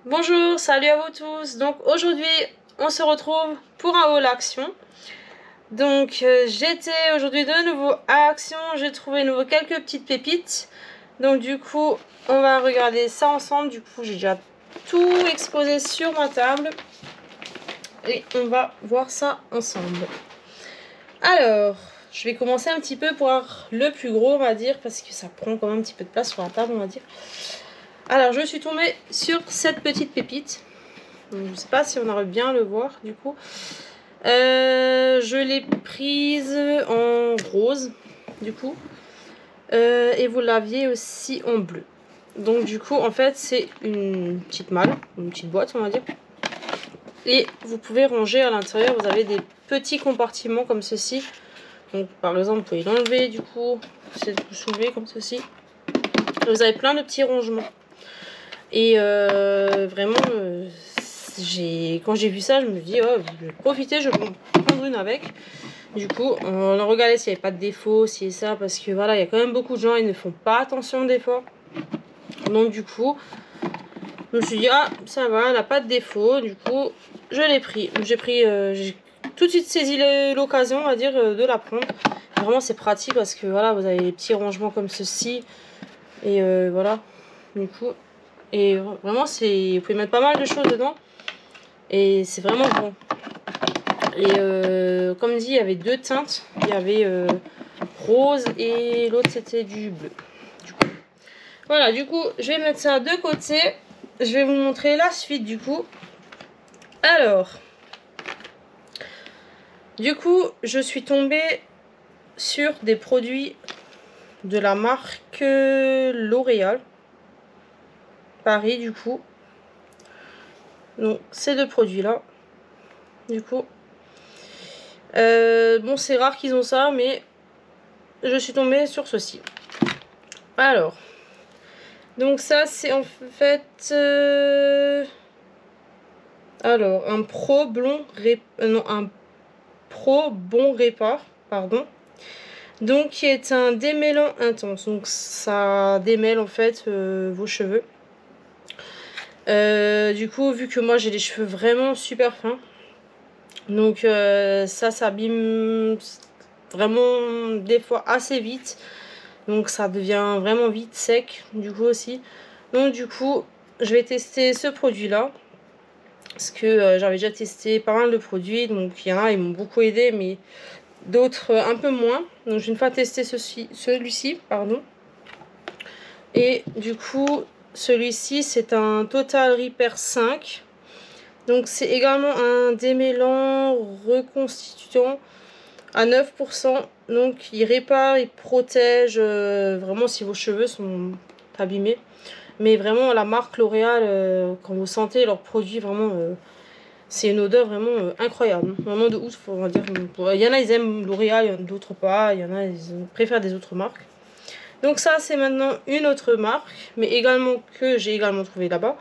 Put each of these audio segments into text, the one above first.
Bonjour, salut à vous tous. Donc aujourd'hui, on se retrouve pour un haul action. Donc j'étais aujourd'hui de nouveau à Action, j'ai trouvé de nouveau quelques petites pépites. Donc du coup, on va regarder ça ensemble. Du coup, j'ai déjà tout exposé sur ma table. Et on va voir ça ensemble. Alors, je vais commencer un petit peu pour voir le plus gros, on va dire, parce que ça prend quand même un petit peu de place sur la table, on va dire. Alors, je suis tombée sur cette petite pépite. Donc, je sais pas si on arrive bien à le voir, du coup. Je l'ai prise en rose, du coup. Et vous l'aviez aussi en bleu. Donc, du coup, en fait, c'est une petite malle, une petite boîte, on va dire. Et vous pouvez ranger à l'intérieur, vous avez des petits compartiments comme ceci. Donc par exemple, vous pouvez l'enlever du coup, c'est de vous soulever comme ceci. Et vous avez plein de petits rangements. Et vraiment, quand j'ai vu ça, je me dis, oh, je vais profiter, je vais prendre une avec. Du coup, on a regardé s'il n'y avait pas de défaut, si et ça, parce que voilà, il y a quand même beaucoup de gens, ils ne font pas attention des fois. Donc du coup, je me suis dit, ah, ça va, elle n'a pas de défaut. Du coup, je l'ai pris. J'ai tout de suite saisi l'occasion, on va dire, de la prendre. Vraiment, c'est pratique parce que voilà, vous avez les petits rangements comme ceci. Et voilà, du coup. Et vraiment, vous pouvez mettre pas mal de choses dedans. Et c'est vraiment bon. Et comme dit, il y avait deux teintes. Il y avait rose et l'autre, c'était du bleu. Du coup. Voilà, du coup, je vais mettre ça de côté. Je vais vous montrer la suite du coup. Alors, du coup, je suis tombée sur des produits de la marque L'Oréal. Paris, du coup. Donc, ces deux produits-là. Du coup. Bon, c'est rare qu'ils ont ça, mais je suis tombée sur ceci. Alors. Donc, ça, c'est en fait... alors, un Pro Blond... non, un Pro Bon Répar, pardon. Donc, qui est un démêlant intense. Donc, ça démêle en fait vos cheveux. Du coup, vu que moi j'ai les cheveux vraiment super fins, donc ça s'abîme vraiment des fois assez vite. Donc, ça devient vraiment vite sec, du coup aussi. Donc, du coup, je vais tester ce produit-là. Parce que j'avais déjà testé pas mal de produits. Donc, il y en a, ils m'ont beaucoup aidé, mais d'autres un peu moins. Donc, je vais une fois tester celui-ci, pardon. Et du coup, celui-ci, c'est un Total Repair 5. Donc, c'est également un démêlant reconstituant à 9%. Donc, il répare, il protège vraiment si vos cheveux sont abîmés. Mais vraiment, la marque L'Oréal, quand vous sentez leurs produits, vraiment, c'est une odeur vraiment incroyable. Vraiment de ouf, on va dire. Il y en a, ils aiment L'Oréal, d'autres pas. Il y en a, ils préfèrent des autres marques. Donc ça, c'est maintenant une autre marque, mais également que j'ai également trouvé là-bas.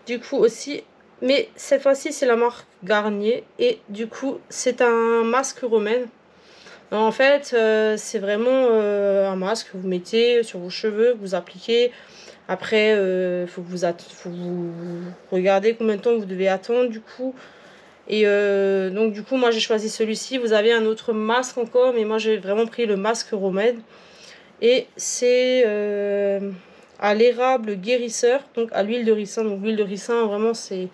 Du coup aussi, mais cette fois-ci, c'est la marque Garnier. Et du coup, c'est un masque remède. En fait, c'est vraiment un masque que vous mettez sur vos cheveux, que vous appliquez. Après, faut que vous regardez combien de temps vous devez attendre du coup. Et donc du coup, moi j'ai choisi celui-ci. Vous avez un autre masque encore, mais moi j'ai vraiment pris le masque remède. Et c'est à l'érable guérisseur, donc à l'huile de ricin. Donc l'huile de ricin, vraiment, c'est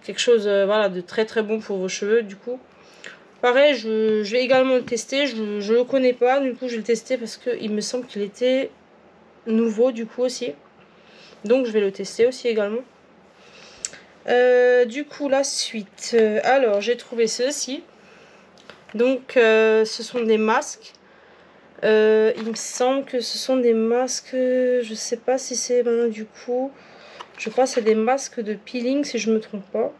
quelque chose voilà, de très très bon pour vos cheveux, du coup. Pareil, je vais également le tester. Je ne le connais pas, du coup, je vais le tester parce qu'il me semble qu'il était nouveau, du coup, aussi. Donc, je vais le tester aussi également. Du coup, la suite. Alors, j'ai trouvé ceci. Donc, ce sont des masques. Il me semble que ce sont des masques, je sais pas si c'est maintenant du coup, je crois que c'est des masques de peeling si je me trompe pas.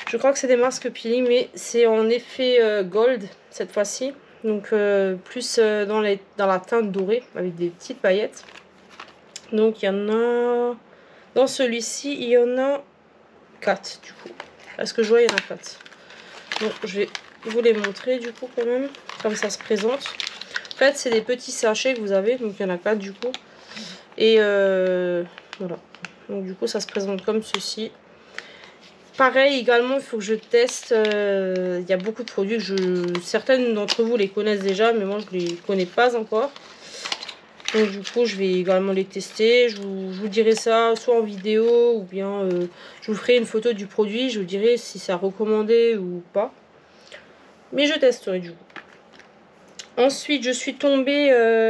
Je crois que c'est des masques peeling, mais c'est en effet gold cette fois-ci. Donc plus dans la teinte dorée avec des petites paillettes. Donc il y en a, dans celui-ci il y en a 4 du coup. Est-ce que je vois il y en a 4. Donc je vais vous les montrer du coup quand même, comme ça se présente. En fait, c'est des petits sachets que vous avez, donc il y en a 4 du coup. Et voilà. Donc du coup ça se présente comme ceci. Pareil également, il faut que je teste. Il y a beaucoup de produits que certaines d'entre vous les connaissent déjà, mais moi je les connais pas encore. Donc du coup je vais également les tester. Je vous dirai ça soit en vidéo ou bien je vous ferai une photo du produit. Je vous dirai si c'est à recommander ou pas. Mais je testerai du coup. Ensuite je suis tombée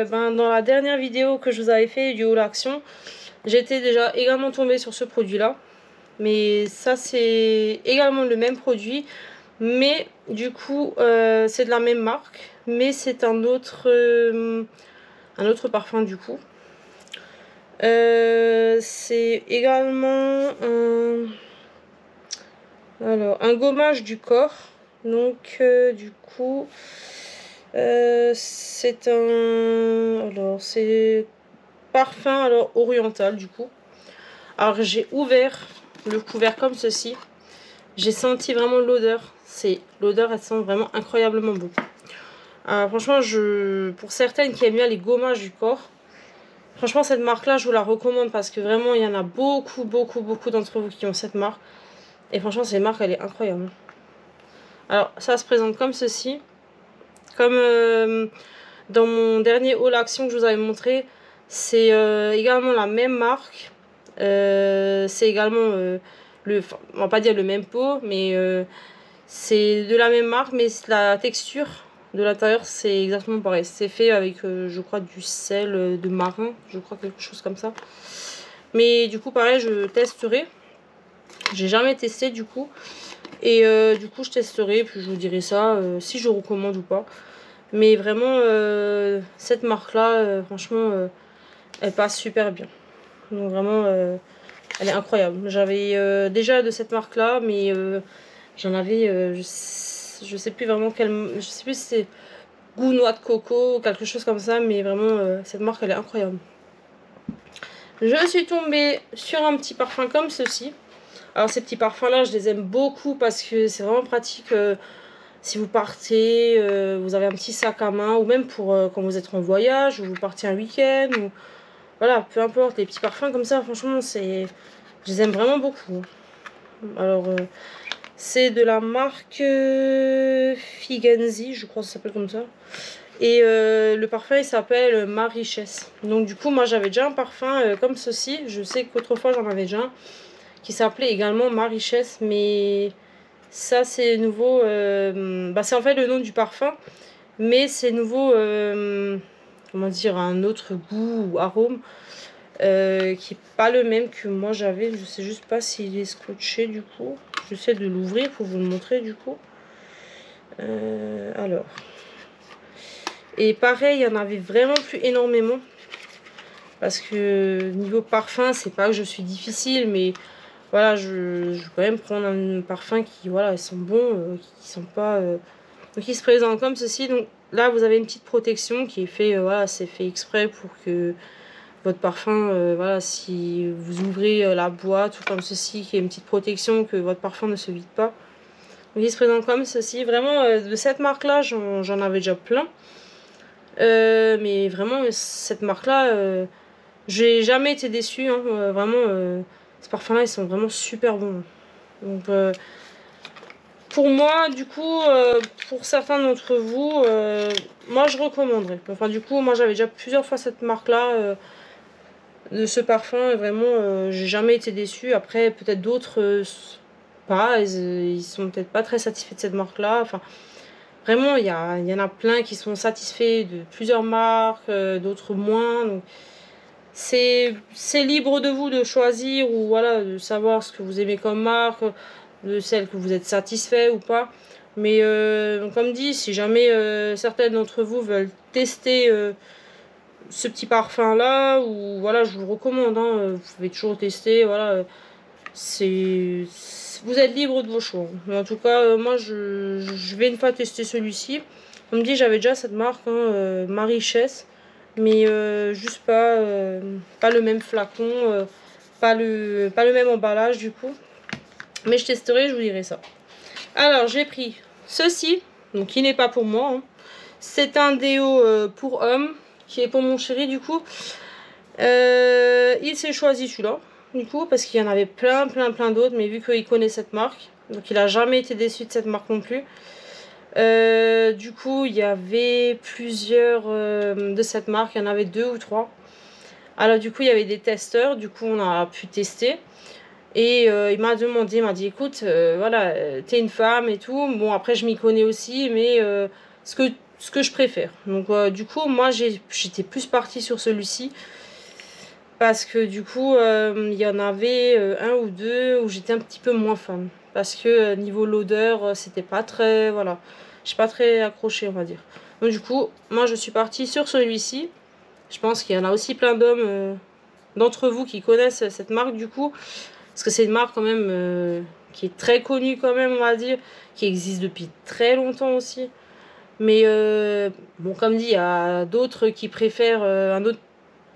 dans la dernière vidéo que je vous avais fait du haul action. J'étais déjà également tombée sur ce produit là. Mais ça c'est également le même produit. Mais du coup c'est de la même marque. Mais c'est un autre parfum du coup. C'est également un gommage du corps. Donc du coup c'est c'est parfum oriental du coup. Alors j'ai ouvert le couvert comme ceci. J'ai senti vraiment l'odeur. L'odeur elle sent vraiment incroyablement bon. Franchement pour certaines qui aiment bien les gommages du corps, franchement cette marque là je vous la recommande parce que vraiment il y en a beaucoup d'entre vous qui ont cette marque. Et franchement cette marque elle est incroyable. Alors ça se présente comme ceci. Comme dans mon dernier haul action que je vous avais montré. C'est également la même marque. C'est également on va pas dire le même pot, mais c'est de la même marque, mais la texture de l'intérieur c'est exactement pareil. C'est fait avec je crois du sel de marin, je crois quelque chose comme ça. Mais du coup pareil je testerai. J'ai jamais testé du coup. Et du coup je testerai puis je vous dirai ça si je recommande ou pas. Mais vraiment cette marque là franchement elle passe super bien. Donc vraiment elle est incroyable. J'avais déjà de cette marque là, mais j'en avais je sais plus vraiment je sais plus si c'est goût noix de coco ou quelque chose comme ça, mais vraiment cette marque elle est incroyable. Je suis tombée sur un petit parfum comme ceci. Alors ces petits parfums là je les aime beaucoup parce que c'est vraiment pratique si vous partez, vous avez un petit sac à main, ou même pour quand vous êtes en voyage, ou vous partez un week-end, ou voilà, peu importe, les petits parfums comme ça, franchement, je les aime vraiment beaucoup. Alors, c'est de la marque Figenzi, je crois que ça s'appelle comme ça. Et le parfum, il s'appelle Ma Richesse. Donc, du coup, moi, j'avais déjà un parfum comme ceci. Je sais qu'autrefois, j'en avais déjà un qui s'appelait également Ma Richesse, mais ça, c'est nouveau. C'est en fait le nom du parfum, mais c'est nouveau, comment dire, un autre goût ou arôme qui est pas le même que moi j'avais. Je sais juste pas s'il est scotché du coup. J'essaie de l'ouvrir pour vous le montrer du coup. Alors. Et pareil, il y en avait vraiment plus énormément. Parce que niveau parfum, c'est pas que je suis difficile, mais voilà, je vais quand même prendre un parfum qui, voilà, ils sont bons, qui sont pas... Donc il se présente comme ceci. Donc là, vous avez une petite protection qui est fait, voilà, c'est fait exprès pour que votre parfum, voilà, si vous ouvrez la boîte ou comme ceci, qu'il y ait une petite protection, que votre parfum ne se vide pas. Donc il se présente comme ceci. Vraiment, de cette marque-là, j'en avais déjà plein. Mais vraiment, cette marque-là, j'ai jamais été déçue. Hein, vraiment, ces parfums-là, ils sont vraiment super bons. Donc, pour moi, du coup, pour certains d'entre vous, moi, je recommanderais. Enfin, du coup, moi, j'avais déjà plusieurs fois cette marque-là. De ce parfum, vraiment j'ai jamais été déçue. Après peut-être d'autres pas, ils sont peut-être pas très satisfaits de cette marque là. Enfin vraiment il y en a plein qui sont satisfaits de plusieurs marques, d'autres moins. Donc c'est libre de vous de choisir ou voilà de savoir ce que vous aimez comme marque, de celle que vous êtes satisfait ou pas. Mais comme dit, si jamais certaines d'entre vous veulent tester ce petit parfum là, ou voilà, je vous le recommande, hein, vous pouvez toujours tester, voilà, vous êtes libre de vos choix. Mais en tout cas, moi je vais une fois tester celui-ci. On me dit j'avais déjà cette marque, hein, Ma Richesse, mais juste pas le même flacon, pas le même emballage du coup. Mais je testerai, je vous dirai ça. Alors j'ai pris ceci, donc qui n'est pas pour moi, hein. C'est un déo pour homme qui est pour mon chéri du coup. Il s'est choisi celui-là. du coup, parce qu'il y en avait plein d'autres, mais vu qu'il connaît cette marque, donc il a jamais été déçu de cette marque non plus. Du coup, il y avait plusieurs de cette marque, il y en avait 2 ou 3. Alors du coup, il y avait des testeurs, du coup on a pu tester. Et il m'a demandé, il m'a dit écoute, voilà, t'es une femme et tout. Bon, après je m'y connais aussi, mais ce que je préfère. Donc du coup, moi j'étais plus partie sur celui-ci. Parce que du coup, il y en avait un ou deux où j'étais un petit peu moins fan. Parce que niveau l'odeur, c'était pas très, voilà, je suis pas très accrochée, on va dire. Donc du coup, moi je suis partie sur celui-ci. Je pense qu'il y en a aussi plein d'hommes d'entre vous qui connaissent cette marque du coup. Parce que c'est une marque quand même qui est très connue quand même, on va dire. Qui existe depuis très longtemps aussi. Mais bon, comme dit, il y a d'autres qui préfèrent un autre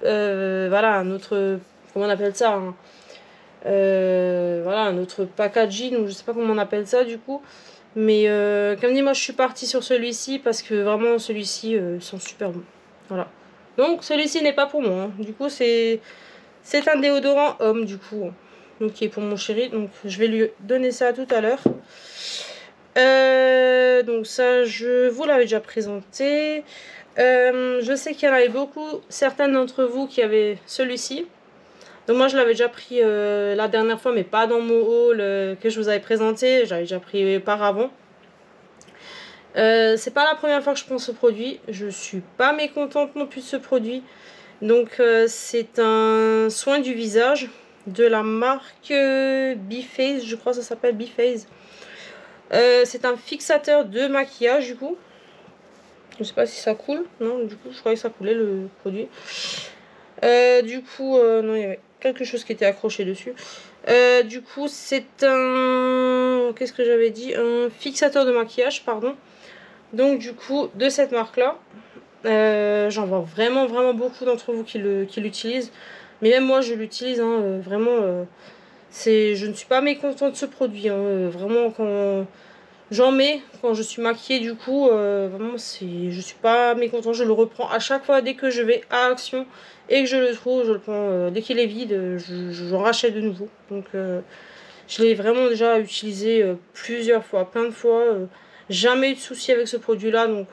voilà, un autre, comment on appelle ça, hein, voilà, un autre packaging, ou je sais pas comment on appelle ça du coup. Mais comme dit, moi je suis partie sur celui-ci parce que vraiment celui-ci ils sont super bons. Voilà. Donc celui-ci n'est pas pour moi, hein. Du coup c'est un déodorant homme du coup. Donc qui est pour mon chéri. Donc je vais lui donner ça tout à l'heure. Donc ça je vous l'avais déjà présenté. Je sais qu'il y en avait beaucoup, certaines d'entre vous qui avaient celui-ci. Donc moi je l'avais déjà pris la dernière fois, mais pas dans mon haul que je vous avais présenté. J'avais déjà pris par avant. C'est pas la première fois que je prends ce produit. Je suis pas mécontente non plus de ce produit. Donc c'est un soin du visage de la marque Be-Face, je crois que ça s'appelle Be-Face. C'est un fixateur de maquillage du coup. Je sais pas si ça coule. Non, du coup, je croyais que ça coulait le produit. Du coup, non, il y avait quelque chose qui était accroché dessus. Du coup, c'est un... Qu'est-ce que j'avais dit? Un fixateur de maquillage, pardon. Donc, du coup, de cette marque-là. J'en vois vraiment beaucoup d'entre vous qui l'utilisent. Mais même moi, je l'utilise, hein, vraiment. Je ne suis pas mécontente de ce produit. Hein, vraiment, quand... J'en mets quand je suis maquillée du coup, vraiment je suis pas mécontente, je le reprends à chaque fois dès que je vais à Action et que je le trouve, je le prends dès qu'il est vide, j'en rachète de nouveau. Donc je l'ai vraiment déjà utilisé plusieurs fois, plein de fois, jamais eu de souci avec ce produit là. Donc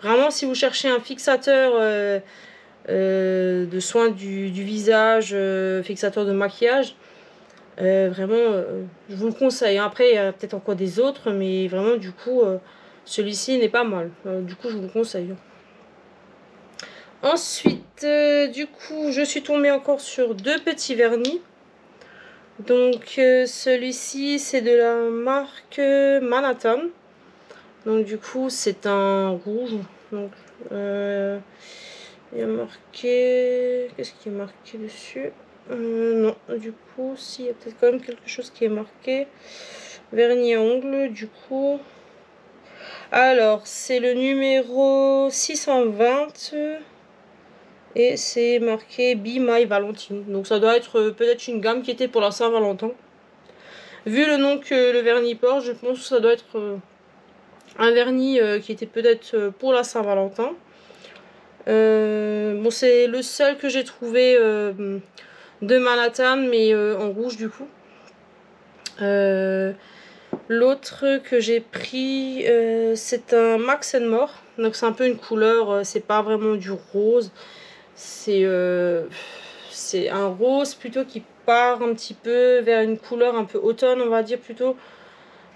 vraiment si vous cherchez un fixateur de soins du visage, fixateur de maquillage, vraiment, je vous le conseille. Après, il y a peut-être encore des autres, mais vraiment, du coup, celui-ci n'est pas mal. Du coup, je vous le conseille. Ensuite, du coup, je suis tombée encore sur 2 petits vernis. Donc, celui-ci, c'est de la marque Manhattan. Donc, du coup, c'est un rouge. Donc, il y a marqué... Qu'est-ce qui est marqué dessus? Non, du coup, si, il y a peut-être quand même quelque chose qui est marqué. Vernis à ongles, du coup. Alors, c'est le numéro 620. Et c'est marqué Be My Valentine. Donc, ça doit être peut-être une gamme qui était pour la Saint-Valentin. Vu le nom que le vernis porte, je pense que ça doit être un vernis qui était peut-être pour la Saint-Valentin. Bon, c'est le seul que j'ai trouvé de Manhattan, mais en rouge du coup. L'autre que j'ai pris, c'est un Max More. Donc c'est un peu une couleur, c'est pas vraiment du rose. C'est un rose plutôt qui part un petit peu vers une couleur un peu automne, on va dire plutôt.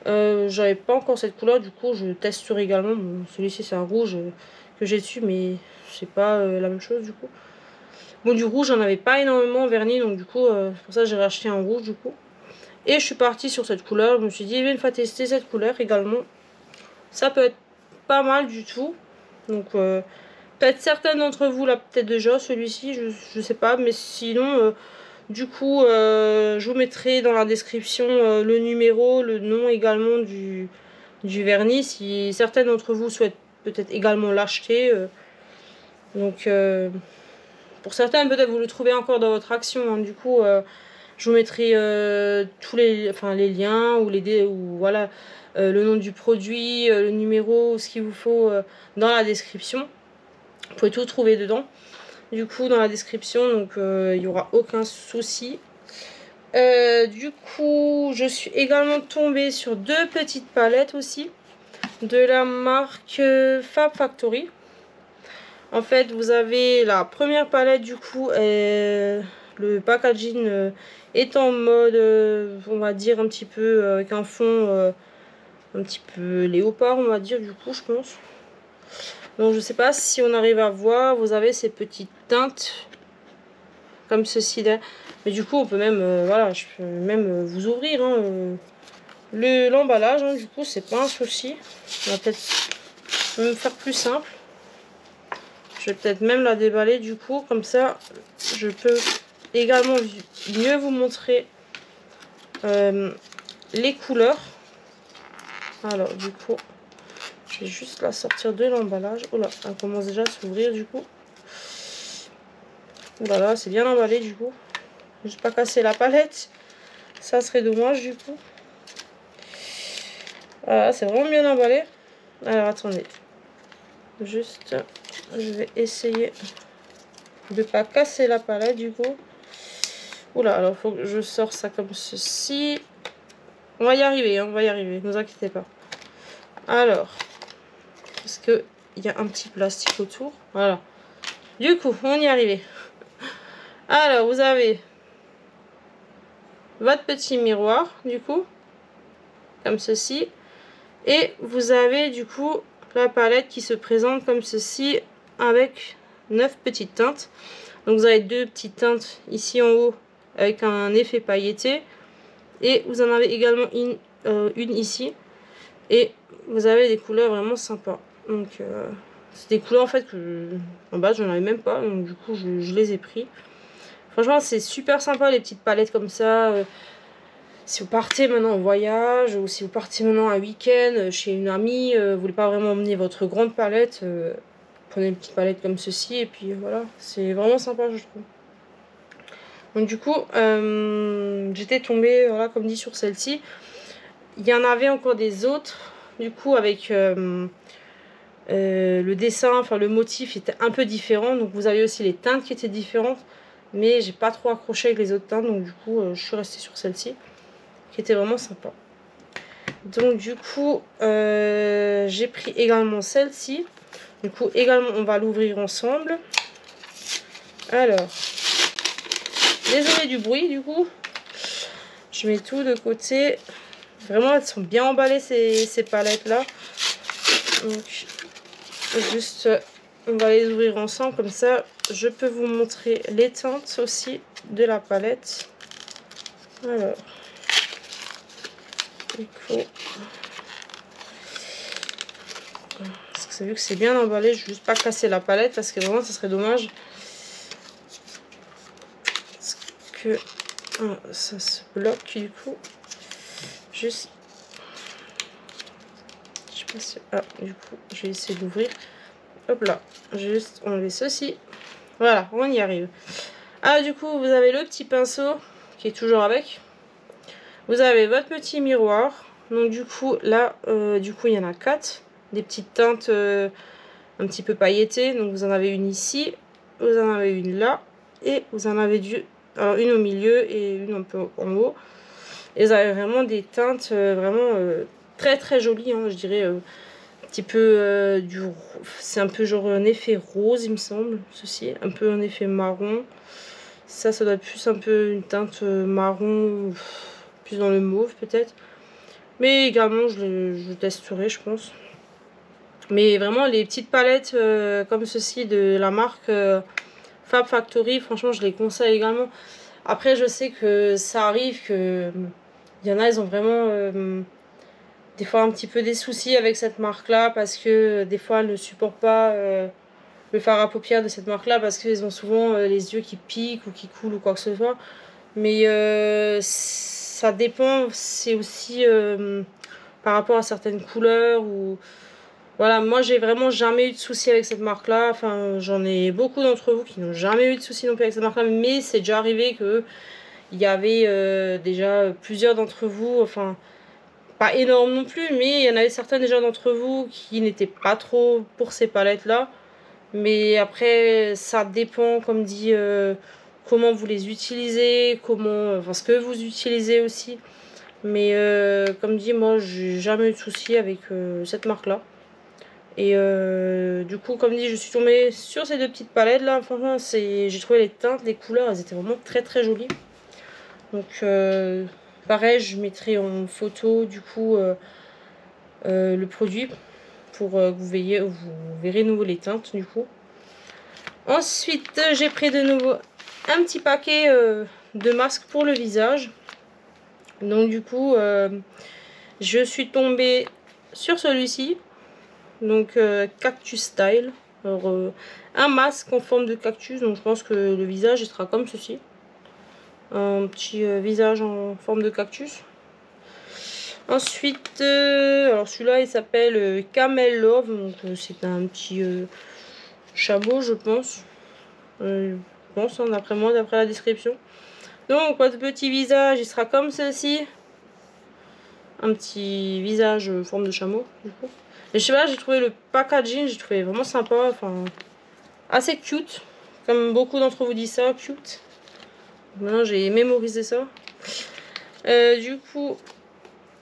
J'avais pas encore cette couleur, du coup je teste sur également. Bon, celui-ci c'est un rouge que j'ai dessus, mais c'est pas la même chose du coup. Bon, du rouge j'en avais pas énormément vernis, donc du coup c'est pour ça que j'ai racheté un rouge du coup. Et je suis partie sur cette couleur, je me suis dit une fois tester cette couleur également, ça peut être pas mal du tout. Donc peut-être certaines d'entre vous là peut-être déjà celui-ci, je sais pas, mais sinon du coup je vous mettrai dans la description le numéro, le nom également du vernis si certaines d'entre vous souhaitent peut-être également l'acheter. Donc pour certains peut-être vous le trouvez encore dans votre Action, hein, du coup je vous mettrai tous les liens ou voilà le nom du produit, le numéro, ce qu'il vous faut dans la description. Vous pouvez tout trouver dedans. Du coup dans la description, donc il n'y aura aucun souci. Du coup, je suis également tombée sur deux petites palettes aussi de la marque Fab Factory. En fait, vous avez la première palette, du coup, le packaging est en mode, on va dire, un petit peu avec un fond un petit peu léopard, on va dire, du coup, je pense. Donc, je sais pas si on arrive à voir. Vous avez ces petites teintes comme ceci là. Mais du coup, on peut même, voilà, je peux même vous ouvrir hein, l'emballage. Hein, du coup, c'est pas un souci. On va peut-être me faire plus simple. Je vais peut-être même la déballer du coup, comme ça je peux également mieux vous montrer les couleurs. Alors du coup, je vais juste la sortir de l'emballage. Oh là, elle commence déjà à s'ouvrir du coup. Oh là là, c'est bien emballé du coup. Juste pas casser la palette, ça serait dommage du coup. Voilà, c'est vraiment bien emballé. Alors attendez, juste, je vais essayer de pas casser la palette du coup. Oula, alors faut que je sors ça comme ceci. On va y arriver, hein, on va y arriver, ne vous inquiétez pas. Alors, parce que il y a un petit plastique autour. Voilà. Du coup, on y est arrivé. Alors, vous avez votre petit miroir, du coup, comme ceci. Et vous avez, du coup, la palette qui se présente comme ceci, avec 9 petites teintes. Donc, vous avez deux petites teintes ici en haut, avec un effet pailleté. Et vous en avez également une ici. Et vous avez des couleurs vraiment sympas. Donc, c'est des couleurs en fait que en base j'en avais même pas. Donc, du coup, je les ai pris. Franchement, c'est super sympa les petites palettes comme ça. Si vous partez maintenant en voyage ou si vous partez maintenant un week-end chez une amie, vous voulez pas vraiment emmener votre grande palette, prenez une petite palette comme ceci. Et puis voilà, c'est vraiment sympa, je trouve. Donc, du coup, j'étais tombée, voilà, comme dit, sur celle-ci. Il y en avait encore des autres, du coup, avec le dessin, enfin le motif était un peu différent. Donc, vous avez aussi les teintes qui étaient différentes. Mais j'ai pas trop accroché avec les autres teintes. Donc, du coup, je suis restée sur celle-ci, qui était vraiment sympa. Donc, du coup, j'ai pris également celle-ci. Du coup, également, on va l'ouvrir ensemble. Alors, désolé du bruit, du coup. Je mets tout de côté. Vraiment, elles sont bien emballées ces palettes-là. Donc, juste, on va les ouvrir ensemble. Comme ça, je peux vous montrer les teintes aussi de la palette. Alors, du coup, parce que vu que c'est bien emballé, je ne vais juste pas casser la palette parce que vraiment, ça serait dommage. Parce que ça se bloque du coup. Juste. Je sais pas si. Ah, du coup, je vais essayer d'ouvrir. Hop là. Juste enlever ceci. Voilà, on y arrive. Ah, du coup, vous avez le petit pinceau qui est toujours avec. Vous avez votre petit miroir. Donc, du coup, là, du coup, il y en a 4. Des petites teintes un petit peu pailletées. Donc, vous en avez une ici. Vous en avez une là. Et vous en avez alors, une au milieu et une un peu en haut. Et vous avez vraiment des teintes vraiment très très jolies, hein, je dirais. Un petit peu c'est un peu genre un effet rose, il me semble, ceci. Un peu un effet marron. Ça doit être plus un peu une teinte marron, plus dans le mauve peut-être. Mais également, je testerai, je pense. Mais vraiment, les petites palettes comme ceci de la marque Fab Factory, franchement, je les conseille également. Après, je sais que ça arrive que il y en a, ils ont vraiment des fois un petit peu des soucis avec cette marque-là parce que des fois, elles ne supportent pas le fard à paupières de cette marque-là parce qu'ils ont souvent les yeux qui piquent ou qui coulent ou quoi que ce soit. Mais ça dépend, c'est aussi par rapport à certaines couleurs ou voilà, moi j'ai vraiment jamais eu de soucis avec cette marque là, enfin j'en ai beaucoup d'entre vous qui n'ont jamais eu de soucis non plus avec cette marque là, mais c'est déjà arrivé que il y avait déjà plusieurs d'entre vous, enfin pas énorme non plus, mais il y en avait certains déjà d'entre vous qui n'étaient pas trop pour ces palettes là, mais après ça dépend comme dit comment vous les utilisez, enfin, ce que vous utilisez aussi. Mais comme dit, moi j'ai jamais eu de soucis avec cette marque là. Et du coup, comme dit, je suis tombée sur ces deux petites palettes là. Franchement, j'ai trouvé les teintes, les couleurs, elles étaient vraiment très très jolies. Donc pareil, je mettrai en photo du coup le produit pour que vous verrez nouveau les teintes du coup. Ensuite, j'ai pris de nouveau un petit paquet de masques pour le visage. Donc du coup, je suis tombée sur celui-ci. Donc Cactus Style. Alors, un masque en forme de cactus. Donc je pense que le visage il sera comme ceci. Un petit visage en forme de cactus. Ensuite, alors celui-là il s'appelle Camel Love. Donc c'est un petit chameau, je pense. Je pense, hein, d'après moi, d'après la description. Donc votre petit visage il sera comme ceci. Un petit visage en forme de chameau du coup. Et je sais pas, j'ai trouvé le packaging, j'ai trouvé vraiment sympa, enfin assez cute. Comme beaucoup d'entre vous disent ça, cute. Maintenant j'ai mémorisé ça. Du coup,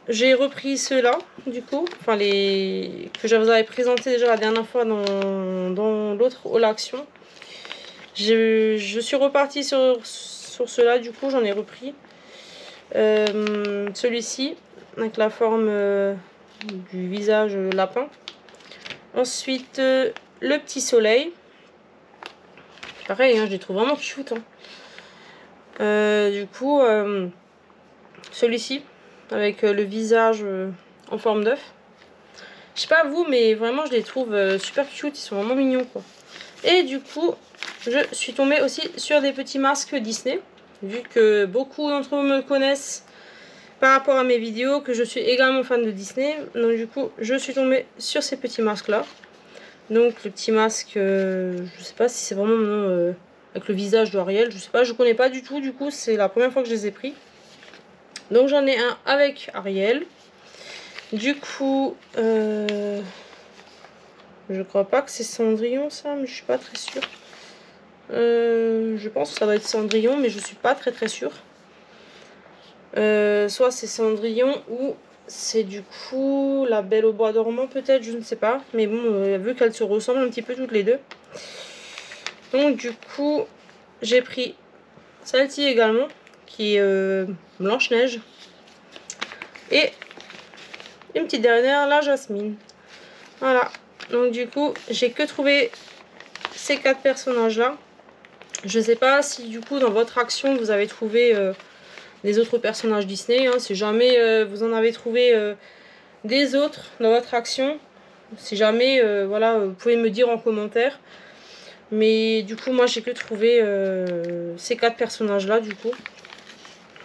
j'ai repris ceux-là, du coup. Enfin les que je vous avais présenté déjà la dernière fois dans l'autre haul action. Je suis repartie sur ceux-là, du coup j'en ai repris. Celui-ci, avec la forme du visage lapin. Ensuite, le petit soleil. Pareil, hein, je les trouve vraiment cute. Hein. Du coup, celui-ci, avec le visage en forme d'œuf. Je sais pas vous, mais vraiment, je les trouve super cute. Ils sont vraiment mignons, quoi. Et du coup, je suis tombée aussi sur des petits masques Disney. Vu que beaucoup d'entre vous me connaissent par rapport à mes vidéos, que je suis également fan de Disney. Donc du coup, je suis tombée sur ces petits masques-là. Donc le petit masque, je sais pas si c'est vraiment mon nom, avec le visage de Ariel, je sais pas, je connais pas du tout, du coup c'est la première fois que je les ai pris. Donc j'en ai un avec Ariel. Du coup, je crois pas que c'est Cendrillon ça, mais je suis pas très sûre. Je pense que ça va être Cendrillon, mais je suis pas très sûre. Soit c'est Cendrillon ou c'est du coup la Belle au bois dormant peut-être, je ne sais pas. Mais bon, vu qu'elles se ressemblent un petit peu toutes les deux. Donc du coup, j'ai pris celle-ci également, qui est Blanche-Neige. Et une petite dernière, la Jasmine. Voilà. Donc du coup, j'ai que trouvé ces 4 personnages-là. Je ne sais pas si du coup dans votre action vous avez trouvé des autres personnages Disney. Hein. Si jamais vous en avez trouvé des autres dans votre action, si jamais, voilà, vous pouvez me dire en commentaire. Mais du coup, moi j'ai que trouvé ces 4 personnages-là du coup.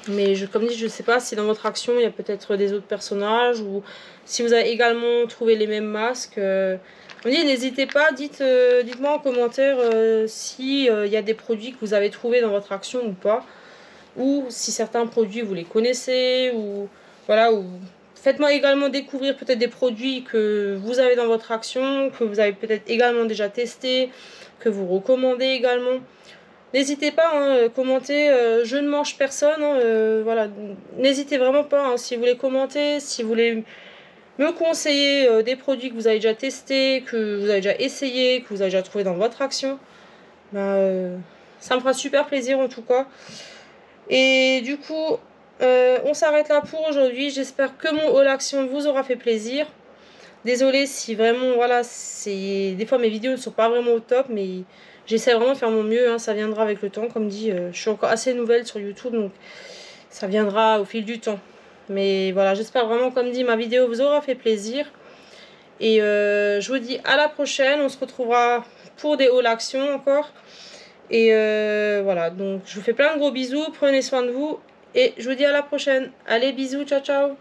Mais comme dit, je ne sais pas si dans votre action il y a peut-être des autres personnages ou si vous avez également trouvé les mêmes masques. N'hésitez pas, dites-moi en commentaire si il y a des produits que vous avez trouvés dans votre action ou pas. Ou si certains produits vous les connaissez. Ou voilà, ou faites-moi également découvrir peut-être des produits que vous avez dans votre action, que vous avez peut-être également déjà testé, que vous recommandez également. N'hésitez pas à commenter, je ne mange personne, hein, voilà. N'hésitez vraiment pas hein, si vous voulez commenter, si vous voulez me conseiller des produits que vous avez déjà testés, que vous avez déjà essayé, que vous avez déjà trouvé dans votre action. Ça me fera super plaisir en tout cas. Et du coup, on s'arrête là pour aujourd'hui. J'espère que mon haul action vous aura fait plaisir. Désolée si vraiment, voilà, des fois mes vidéos ne sont pas vraiment au top, mais j'essaie vraiment de faire mon mieux, hein, ça viendra avec le temps, comme dit, je suis encore assez nouvelle sur YouTube, donc ça viendra au fil du temps. Mais voilà, j'espère vraiment, comme dit, ma vidéo vous aura fait plaisir. Et je vous dis à la prochaine, on se retrouvera pour des haul action encore. Et voilà, donc je vous fais plein de gros bisous, prenez soin de vous, et je vous dis à la prochaine. Allez, bisous, ciao ciao.